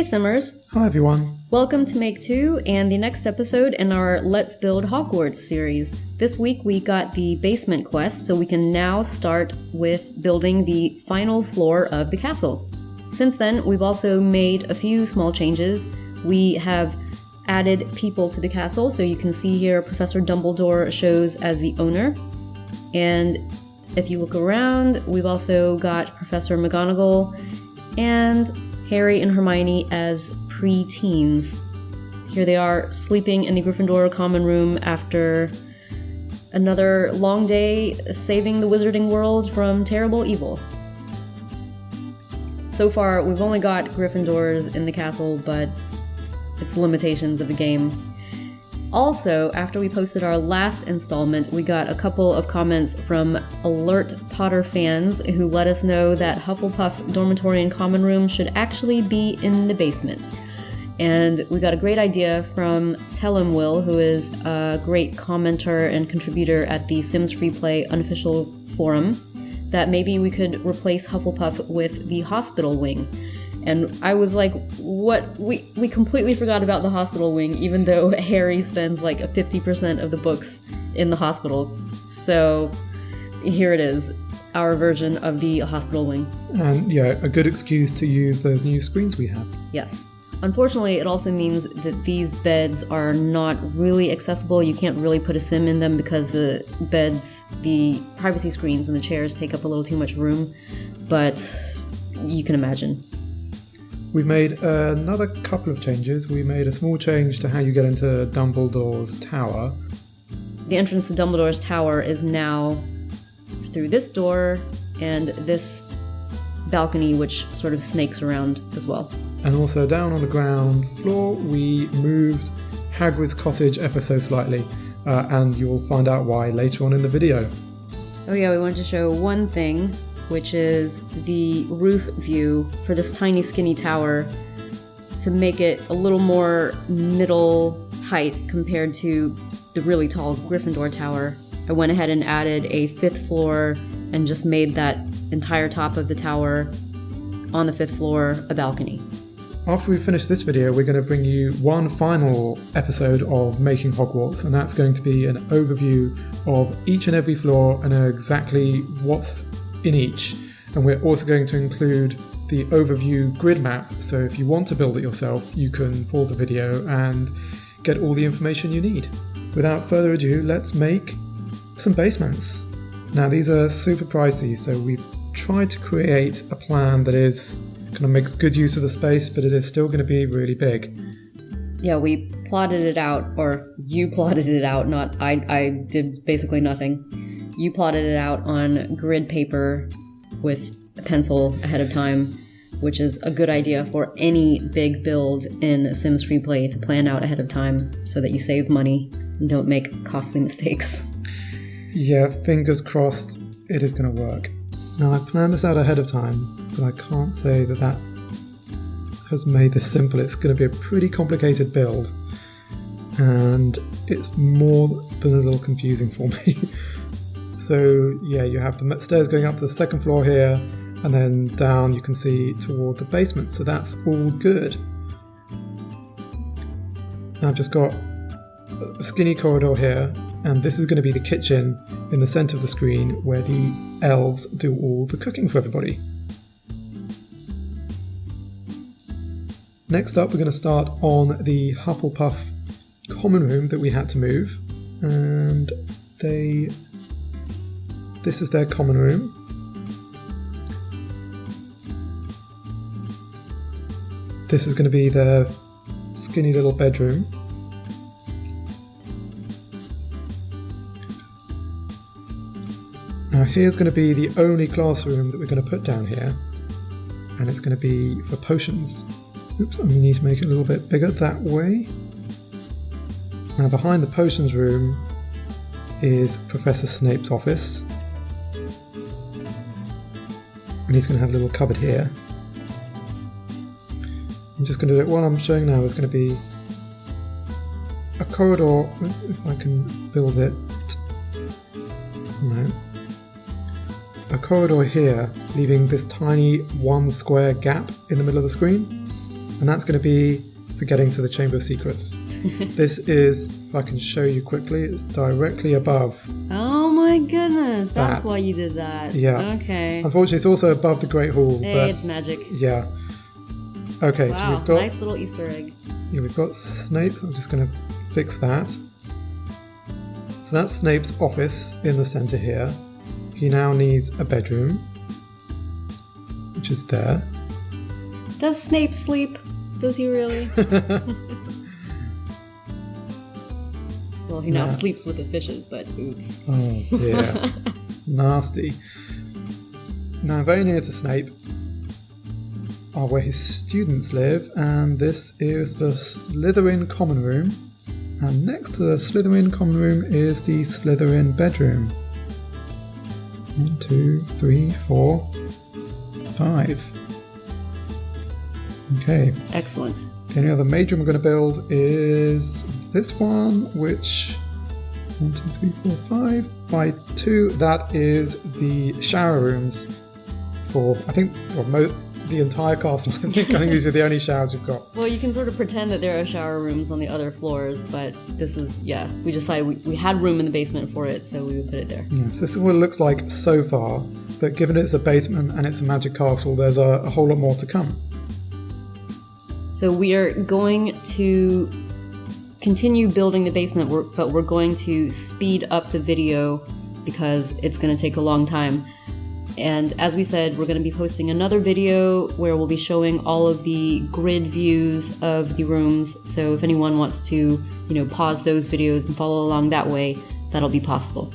Simmers! Hi everyone! Welcome to Make 2 and the next episode in our Let's Build Hogwarts series. This week we got the basement quest, so we can now start with building the final floor of the castle. Since then, we've also made a few small changes. We have added people to the castle, so you can see here Professor Dumbledore shows as the owner. And if you look around, we've also got Professor McGonagall and Harry and Hermione as pre-teens. Here they are sleeping in the Gryffindor common room after another long day saving the wizarding world from terrible evil. So far, we've only got Gryffindors in the castle, but it's the limitations of the game. Also, after we posted our last installment, we got a couple of comments from alert Potter fans who let us know that Hufflepuff dormitory and common room should actually be in the basement. And we got a great idea from Tell 'em Will, who is a great commenter and contributor at the Sims FreePlay unofficial forum, that maybe we could replace Hufflepuff with the hospital wing. And I was like, what? We completely forgot about the hospital wing, even though Harry spends like 50% of the books in the hospital. So here it is, our version of the hospital wing. And yeah, a good excuse to use those new screens we have. Yes. Unfortunately, it also means that these beds are not really accessible. You can't really put a sim in them because the beds, the privacy screens and the chairs take up a little too much room. But you can imagine. We've made another couple of changes. We made a small change to how you get into Dumbledore's tower. The entrance to Dumbledore's tower is now through this door and this balcony, which sort of snakes around as well. And also down on the ground floor, we moved Hagrid's cottage ever so slightly, and you'll find out why later on in the video. Oh yeah, we wanted to show one thing, which is the roof view for this tiny skinny tower to make it a little more middle height compared to the really tall Gryffindor tower. I went ahead and added a 5th floor and just made that entire top of the tower on the 5th floor a balcony. After we finish this video, we're going to bring you one final episode of Making Hogwarts, and that's going to be an overview of each and every floor and exactly what's in each. And we're also going to include the overview grid map, so if you want to build it yourself, you can pause the video and get all the information you need. Without further ado, let's make some basements. Now these are super pricey, so we've tried to create a plan that is kind of makes good use of the space, but it is still going to be really big. Yeah, we plotted it out, or you plotted it out, not I did basically nothing. You plotted it out on grid paper with a pencil ahead of time, which is a good idea for any big build in Sims FreePlay, to plan out ahead of time so that you save money and don't make costly mistakes. Yeah, fingers crossed it is going to work. Now I planned this out ahead of time, but I can't say that that has made this simple. It's going to be a pretty complicated build, and it's more than a little confusing for me. So yeah, you have the stairs going up to the 2nd floor here, and then down you can see toward the basement, so that's all good. Now I've just got a skinny corridor here, and this is going to be the kitchen in the centre of the screen where the elves do all the cooking for everybody. Next up, we're going to start on the Hufflepuff common room that we had to move, and this is their common room. This is going to be their skinny little bedroom. Now here's going to be the only classroom that we're going to put down here, and it's going to be for potions. Oops, and we need to make it a little bit bigger that way. Now behind the potions room is Professor Snape's office, and he's going to have a little cupboard here. I'm just going to do it while I'm showing now. There's going to be a corridor, if I can build it. No. A corridor here, leaving this tiny 1 square gap in the middle of the screen. And that's going to be for getting to the Chamber of Secrets. This is, if I can show you quickly, it's directly above. Oh my goodness, that's that. why you did that. Yeah. Okay. Unfortunately, it's also above the Great Hall. Hey, but it's magic. yeah. Okay, Wow, so we've got... nice little Easter egg. Yeah, we've got Snape. I'm just going to fix that. So that's Snape's office in the centre here. He now needs a bedroom, which is there. Does Snape sleep? Does he really? Well, he now sleeps with the fishes, but oops. Oh dear. Nasty. Now, very near to Snape are where his students live, and this is the Slytherin common room. And next to the Slytherin common room is the Slytherin bedroom. 1, 2, 3, 4, 5. Okay. Excellent. The only other major room we're going to build is this one, which 1, 2, 3, 4, 5 by 2. That is the shower rooms for, I think, the entire castle. I think these are the only showers we've got. Well, you can sort of pretend that there are shower rooms on the other floors, but this is, we decided we had room in the basement for it, so we would put it there. Yes, this is what it looks like so far, but given it's a basement and it's a magic castle, there's a whole lot more to come. So we are going to continue building the basement, but we're going to speed up the video because it's going to take a long time. And as we said, we're going to be posting another video where we'll be showing all of the grid views of the rooms. So if anyone wants to, pause those videos and follow along that way, that'll be possible.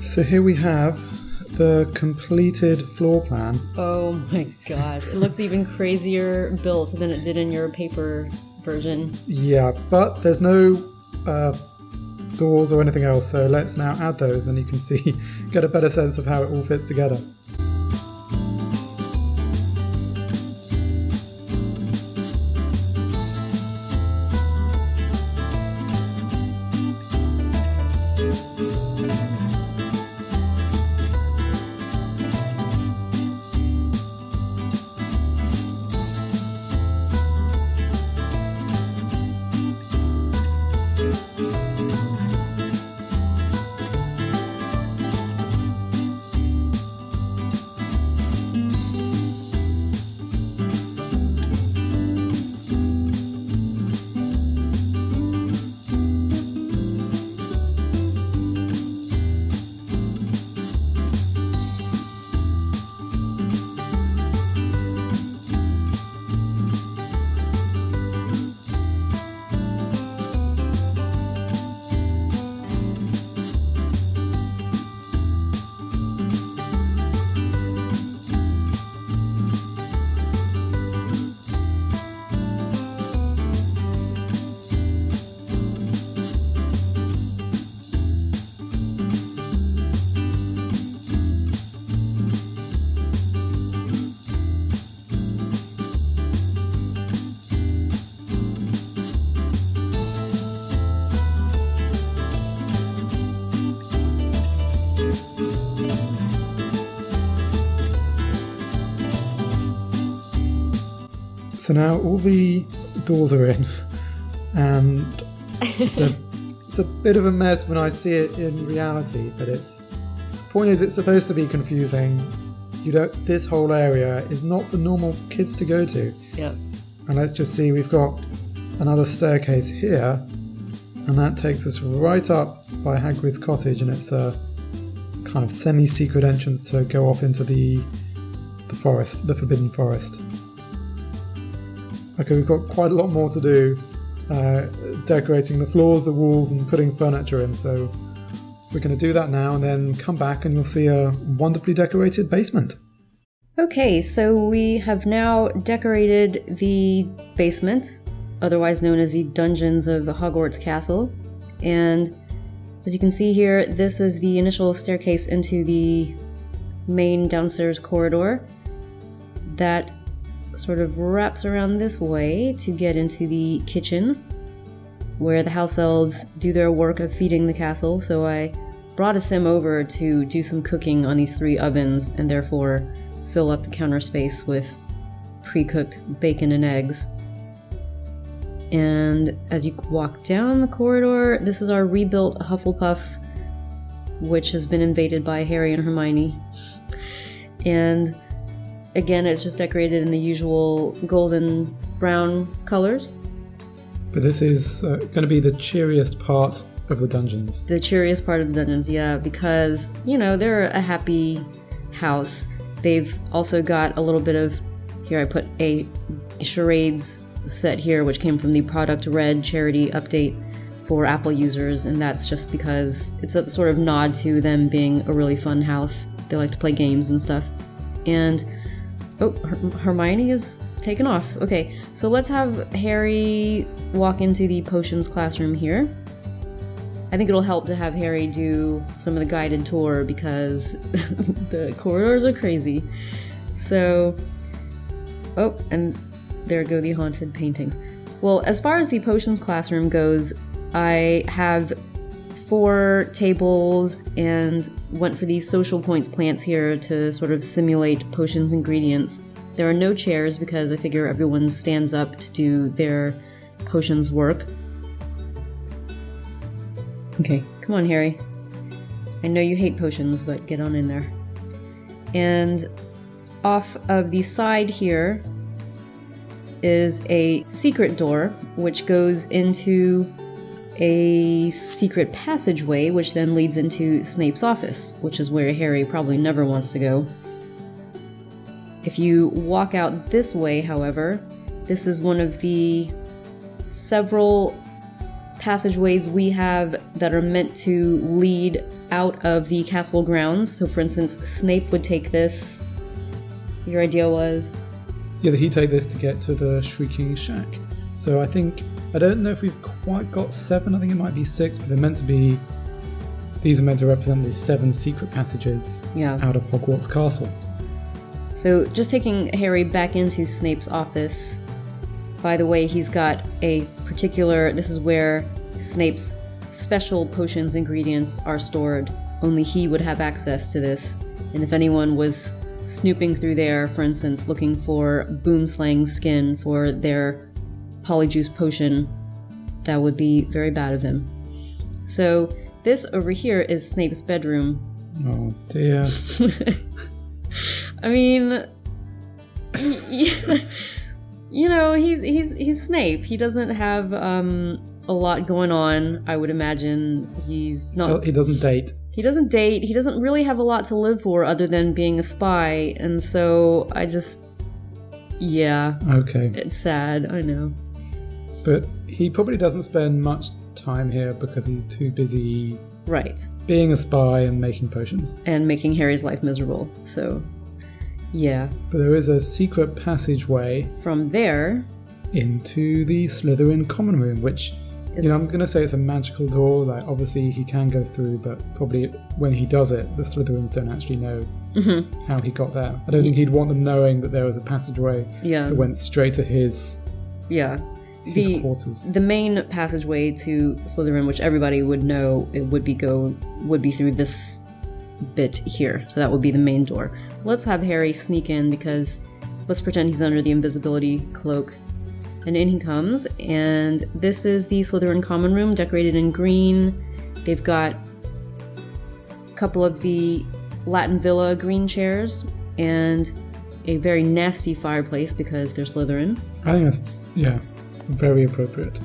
So here we have the completed floor plan. Oh my gosh, it looks even crazier built than it did in your paper version. Yeah, but there's no doors or anything else, so let's now add those, then you can see, get a better sense of how it all fits together. So now all the doors are in. and it's a bit of a mess when I see it in reality, but the point is it's supposed to be confusing. This whole area is not for normal kids to go to. Yep. And let's just see, we've got another staircase here, and that takes us right up by Hagrid's cottage, and it's a kind of semi-secret entrance to go off into the forest, the Forbidden Forest. Okay, we've got quite a lot more to do, decorating the floors, the walls, and putting furniture in, so we're going to do that now and then come back and you'll see a wonderfully decorated basement. Okay, so we have now decorated the basement, otherwise known as the dungeons of Hogwarts Castle, and as you can see here, this is the initial staircase into the main downstairs corridor that sort of wraps around this way to get into the kitchen, where the house elves do their work of feeding the castle. So I brought a sim over to do some cooking on these 3 ovens and therefore fill up the counter space with pre-cooked bacon and eggs. And as you walk down the corridor, this is our rebuilt Hufflepuff, which has been invaded by Harry and Hermione. And again, it's just decorated in the usual golden brown colors. But this is going to be the cheeriest part of the dungeons. The cheeriest part of the dungeons, yeah, because, they're a happy house. They've also got a little bit of, here I put a charades set here, which came from the Product Red charity update for Apple users, and that's just because it's a sort of nod to them being a really fun house. They like to play games and stuff. And, Hermione is taken off. Okay, so let's have Harry walk into the potions classroom here. I think it'll help to have Harry do some of the guided tour because the corridors are crazy. So, and there go the haunted paintings. Well, as far as the potions classroom goes, I have 4 tables and went for these social points plants here to sort of simulate potions ingredients. There are no chairs because I figure everyone stands up to do their potions work. Okay, come on, Harry. I know you hate potions, but get on in there. And off of the side here is a secret door, which goes into a secret passageway, which then leads into Snape's office, which is where Harry probably never wants to go. If you walk out this way, however, this is one of the several passageways we have that are meant to lead out of the castle grounds. So for instance, Snape would take this. Your idea was? Yeah, he'd take this to get to the Shrieking Shack. So I don't know if we've quite got 7, I think it might be 6, but these are meant to represent the 7 secret passages out of Hogwarts Castle. So just taking Harry back into Snape's office. By the way, he's got a particular, this is where Snape's special potions ingredients are stored. Only he would have access to this. And if anyone was snooping through there, for instance, looking for Boomslang skin for their Polyjuice potion, that would be very bad of them. So this over here is Snape's bedroom. Oh dear. I mean, he's Snape. He doesn't have a lot going on, I would imagine. He doesn't date. He doesn't date. He doesn't really have a lot to live for other than being a spy. And so Okay. It's sad, I know. But he probably doesn't spend much time here because he's too busy being a spy and making potions. And making Harry's life miserable, so yeah. But there is a secret passageway from there into the Slytherin common room, which, I'm going to say it's a magical door. Like, obviously he can go through, but probably when he does it, the Slytherins don't actually know how he got there. I don't think he'd want them knowing that there was a passageway that went straight to his quarters. The main passageway to Slytherin, which everybody would know, it would be through this bit here. So that would be the main door. Let's have Harry sneak in because let's pretend he's under the invisibility cloak. And in he comes, and this is the Slytherin common room, decorated in green. They've got a couple of the Latin Villa green chairs, and a very nasty fireplace because they're Slytherin. I think that's, yeah, very appropriate.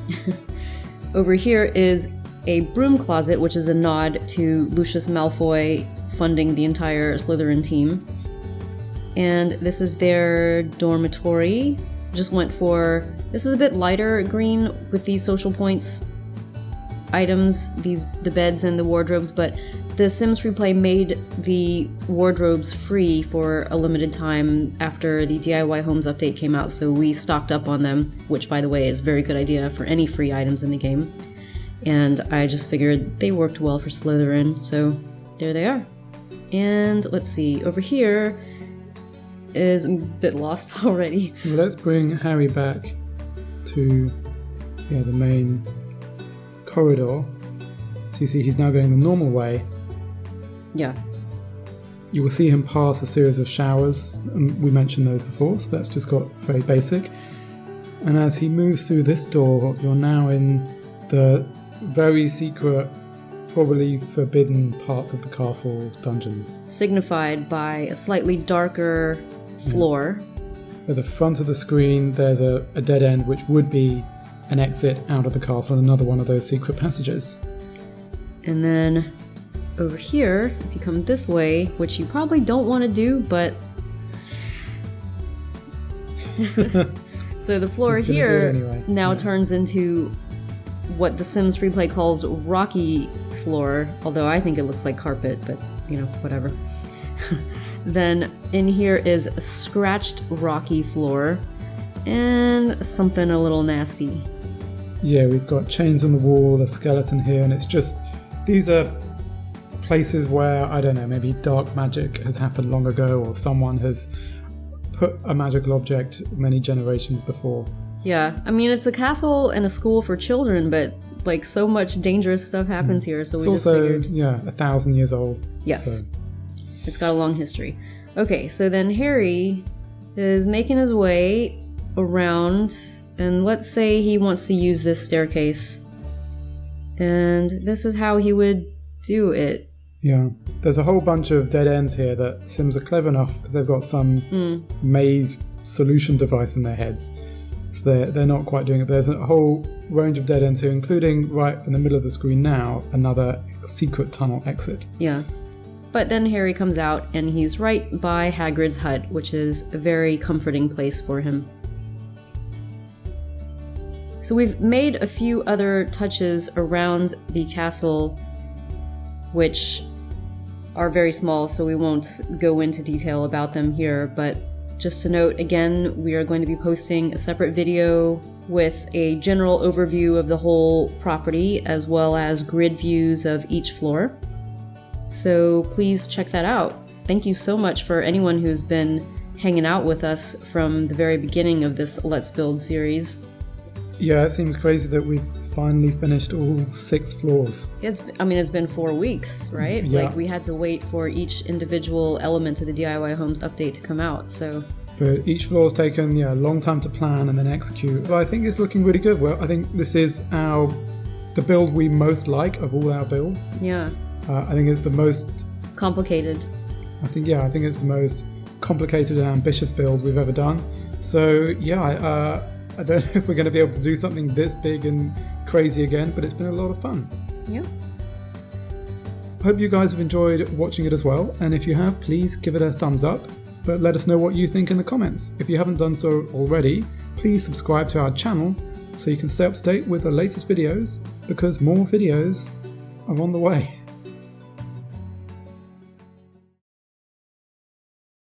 Over here is a broom closet, which is a nod to Lucius Malfoy funding the entire Slytherin team. And this is their dormitory. Just went for, this is a bit lighter green with these social points items, the beds and the wardrobes, but The Sims FreePlay made the wardrobes free for a limited time after the DIY Homes update came out, so we stocked up on them, which, by the way, is a very good idea for any free items in the game. And I just figured they worked well for Slytherin, so there they are. And let's see, over here is a bit lost already. Well, let's bring Harry back to the main corridor. So you see he's now going the normal way. Yeah. You will see him pass a series of showers, and we mentioned those before, so that's just got very basic. And as he moves through this door, you're now in the very secret, probably forbidden parts of the castle dungeons. Signified by a slightly darker floor. Yeah. At the front of the screen, there's a dead end, which would be an exit out of the castle, another one of those secret passages. And then over here, if you come this way, which you probably don't want to do, but... So the floor here now turns into what The Sims FreePlay calls rocky floor, although I think it looks like carpet, but, you know, whatever. Then in here is a scratched rocky floor, and something a little nasty. Yeah, we've got chains on the wall, a skeleton here, and it's just... These are places where, I don't know, maybe dark magic has happened long ago, or someone has put a magical object many generations before. Yeah, I mean, it's a castle and a school for children, but like so much dangerous stuff happens here, so it's we also, just figured... yeah, 1,000 years old. Yes, so. It's got a long history. Okay, so then Harry is making his way around, and let's say he wants to use this staircase. And this is how he would do it. Yeah. There's a whole bunch of dead ends here that Sims are clever enough because they've got some maze solution device in their heads. So they're not quite doing it. But there's a whole range of dead ends here, including right in the middle of the screen now, another secret tunnel exit. Yeah. But then Harry comes out and he's right by Hagrid's hut, which is a very comforting place for him. So we've made a few other touches around the castle, which are very small, so we won't go into detail about them here, but just to note, again, we are going to be posting a separate video with a general overview of the whole property, as well as grid views of each floor. So please check that out. Thank you so much for anyone who's been hanging out with us from the very beginning of this Let's Build series. Yeah, it seems crazy that we've finally finished all 6 floors. It's been 4 weeks, right? Yeah. Like, we had to wait for each individual element of the DIY Homes update to come out, so... But each floor's taken, a long time to plan and then execute. But I think it's looking really good. Well, I think this is the build we most like of all our builds. Yeah. I think it's the most... complicated. I think it's the most complicated and ambitious build we've ever done. So, I don't know if we're going to be able to do something this big and crazy again, but it's been a lot of fun. Yeah. I hope you guys have enjoyed watching it as well, and if you have, please give it a thumbs up, but let us know what you think in the comments. If you haven't done so already, please subscribe to our channel so you can stay up to date with the latest videos, because more videos are on the way.